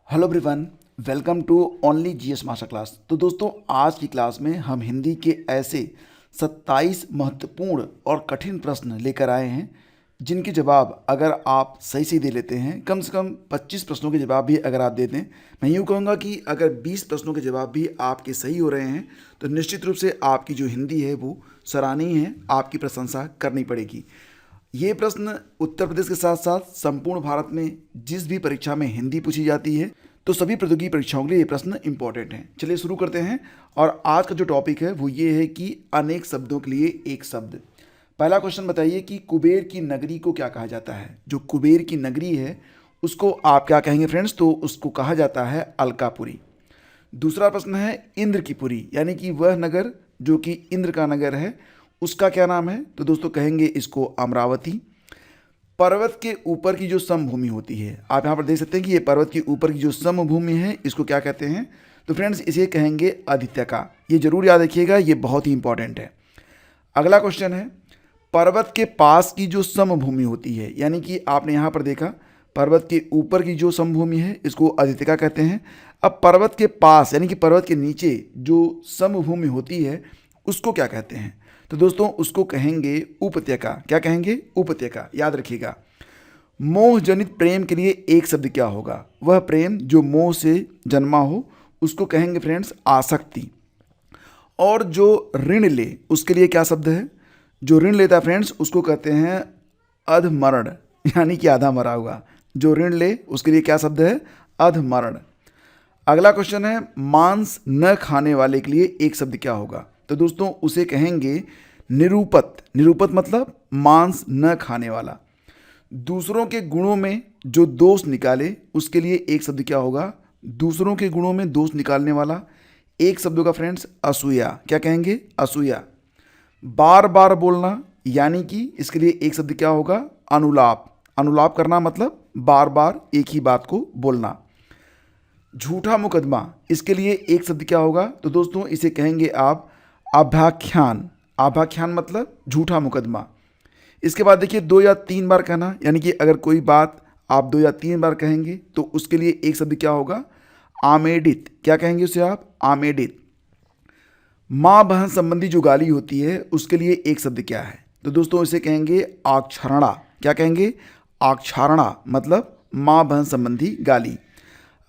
Hello everyone, welcome to only GS master class. तो दोस्तों, आज की क्लास में हम हिंदी के ऐसे 27 महत्वपूर्ण और कठिन प्रश्न लेकर आए हैं जिनके जवाब अगर आप सही से दे लेते हैं, कम से कम 25 प्रश्नों के जवाब भी अगर आप देते हैं, मैं यूँ कहूँगा कि अगर 20 प्रश्नों के जवाब भी आपके सही हो रहे हैं तो निश्चित रूप से आपकी जो हिंदी है वो सराहनीय है, आपकी प्रशंसा करनी पड़ेगी। ये प्रश्न उत्तर प्रदेश के साथ साथ संपूर्ण भारत में जिस भी परीक्षा में हिंदी पूछी जाती है तो सभी प्रतियोगी परीक्षाओं के लिए ये प्रश्न इंपॉर्टेंट हैं। चलिए शुरू करते हैं। और आज का जो टॉपिक है वो ये है कि अनेक शब्दों के लिए एक शब्द। पहला क्वेश्चन बताइए कि कुबेर की नगरी को क्या कहा जाता है। जो कुबेर की नगरी है उसको आप क्या कहेंगे फ्रेंड्स? तो उसको कहा जाता है अलकापुरी। दूसरा प्रश्न है इंद्र की पुरी, यानी कि वह नगर जो कि इंद्र का नगर है उसका क्या नाम है? तो दोस्तों कहेंगे इसको अमरावती। पर्वत के ऊपर की जो समभूमि होती है, आप यहाँ पर देख सकते हैं कि ये पर्वत के ऊपर की जो समभूमि है इसको क्या कहते हैं? तो फ्रेंड्स इसे कहेंगे अधित्यका। ये जरूर याद रखिएगा, ये बहुत ही इंपॉर्टेंट है। अगला क्वेश्चन है पर्वत के पास की जो समभूमि होती है, यानी कि आपने यहाँ पर देखा पर्वत के ऊपर की जो समभूमि है इसको अधित्यका कहते हैं। अब पर्वत के पास यानी कि पर्वत के नीचे जो समभूमि होती है उसको क्या कहते हैं? तो दोस्तों उसको कहेंगे उपत्यका। क्या कहेंगे? उपत्यका। याद रखिएगा। मोह जनित प्रेम के लिए एक शब्द क्या होगा? वह प्रेम जो मोह से जन्मा हो उसको कहेंगे फ्रेंड्स आसक्ति। और जो ऋण ले उसके लिए क्या शब्द है? जो ऋण लेता है फ्रेंड्स उसको कहते हैं अधमरण, यानी कि आधा मरा हुआ। जो ऋण ले उसके लिए क्या शब्द है? अधमरण। अगला क्वेश्चन है मांस न खाने वाले के लिए एक शब्द क्या होगा? तो दोस्तों उसे कहेंगे निरूपत। निरूपत मतलब मांस न खाने वाला। दूसरों के गुणों में जो दोष निकाले उसके लिए एक शब्द क्या होगा? दूसरों के गुणों में दोष निकालने वाला एक शब्द होगा फ्रेंड्स असूया। क्या कहेंगे? असूया। बार बार बोलना, यानी कि इसके लिए एक शब्द क्या होगा? अनुलाप। अनुलाप करना मतलब बार बार एक ही बात को बोलना। झूठा मुकदमा, इसके लिए एक शब्द क्या होगा? तो दोस्तों इसे कहेंगे आप आभ्याख्यान। आभ्याख्यान मतलब झूठा मुकदमा। इसके बाद देखिए 2 या 3 बार कहना, यानी कि अगर कोई बात आप 2 या 3 बार कहेंगे तो उसके लिए एक शब्द क्या होगा? आमेडित। क्या कहेंगे उसे आप? आमेडित। माँ बहन संबंधी जो गाली होती है उसके लिए एक शब्द क्या है? तो दोस्तों इसे कहेंगे आक्षरणा। क्या कहेंगे? आक्षरणा मतलब माँ बहन संबंधी गाली।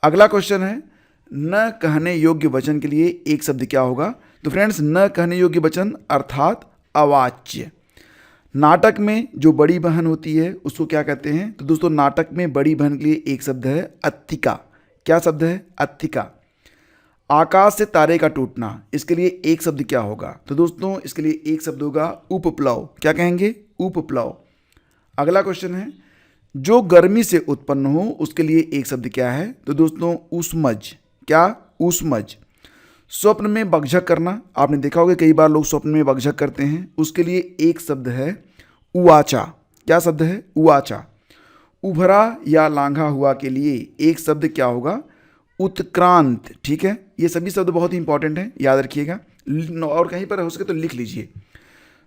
अगला क्वेश्चन है न कहने योग्य वचन के लिए एक शब्द क्या होगा? तो फ्रेंड्स न कहने योग्य वचन अर्थात अवाच्य। नाटक में जो बड़ी बहन होती है उसको क्या कहते हैं? तो दोस्तों नाटक में बड़ी बहन के लिए एक शब्द है अत्थिका। क्या शब्द है? अत्थिका। आकाश से तारे का टूटना, इसके लिए एक शब्द क्या होगा? तो दोस्तों इसके लिए एक शब्द होगा उपप्लव। क्या कहेंगे? उपप्लव। अगला क्वेश्चन है जो गर्मी से उत्पन्न हो उसके लिए एक शब्द क्या है? तो दोस्तों ऊष्मज। क्या? ऊष्मज। स्वप्न में बकझक करना, आपने देखा होगा कई बार लोग स्वप्न में बकझक करते हैं, उसके लिए एक शब्द है उवाचा। क्या शब्द है? उवाचा। उभरा या लांघा हुआ के लिए एक शब्द क्या होगा? उत्क्रांत। ठीक है, ये सभी शब्द बहुत ही इंपॉर्टेंट हैं, याद रखिएगा। और कहीं पर हो सके तो लिख लीजिए।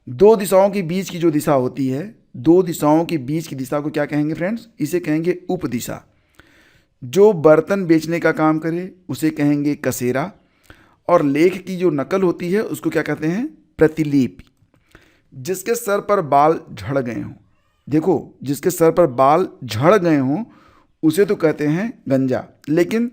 दो दिशाओं के बीच की जो दिशा होती है, दो दिशाओं के बीच की दिशा को क्या कहेंगे फ्रेंड्स? इसे कहेंगे उपदिशा। जो बर्तन बेचने का काम करे उसे कहेंगे कसेरा। और लेख की जो नकल होती है उसको क्या कहते हैं? प्रतिलिपि। जिसके सर पर बाल झड़ गए हों, देखो जिसके सर पर बाल झड़ गए हों उसे तो कहते हैं गंजा, लेकिन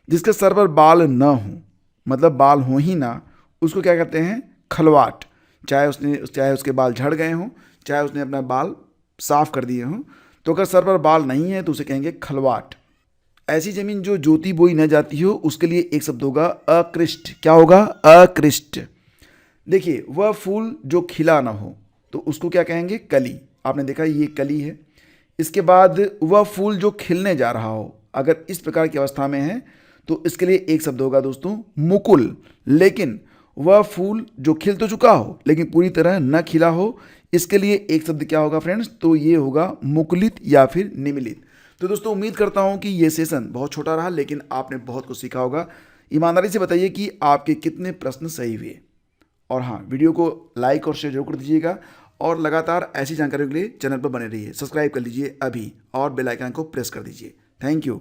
जिसके सर पर बाल न हो मतलब बाल हो ही ना, उसको क्या कहते हैं? खलवाट। चाहे उसके बाल झड़ गए हों, चाहे उसने अपना बाल साफ कर दिए हों, तो अगर सर पर बाल नहीं है तो उसे कहेंगे खलवाट। ऐसी जमीन जो जोती बोई न जाती हो उसके लिए एक शब्द होगा अकृष्ट। क्या होगा? अकृष्ट। देखिए वह फूल जो खिला ना हो तो उसको क्या कहेंगे? कली। आपने देखा ये कली है। इसके बाद वह फूल जो खिलने जा रहा हो, अगर इस प्रकार की अवस्था में है तो इसके लिए एक शब्द होगा दोस्तों मुकुल। लेकिन वह फूल जो खिल तो चुका हो लेकिन पूरी तरह न खिला हो, इसके लिए एक शब्द क्या होगा फ्रेंड्स? तो ये होगा मुकुलित या फिर निमिलित। तो दोस्तों उम्मीद करता हूँ कि ये सेशन बहुत छोटा रहा लेकिन आपने बहुत कुछ सीखा होगा। ईमानदारी से बताइए कि आपके कितने प्रश्न सही हुए। और हाँ, वीडियो को लाइक और शेयर जरूर कर दीजिएगा और लगातार ऐसी जानकारियों के लिए चैनल पर बने रहिए। सब्सक्राइब कर लीजिए अभी और बेल आइकन को प्रेस कर दीजिए। Thank you.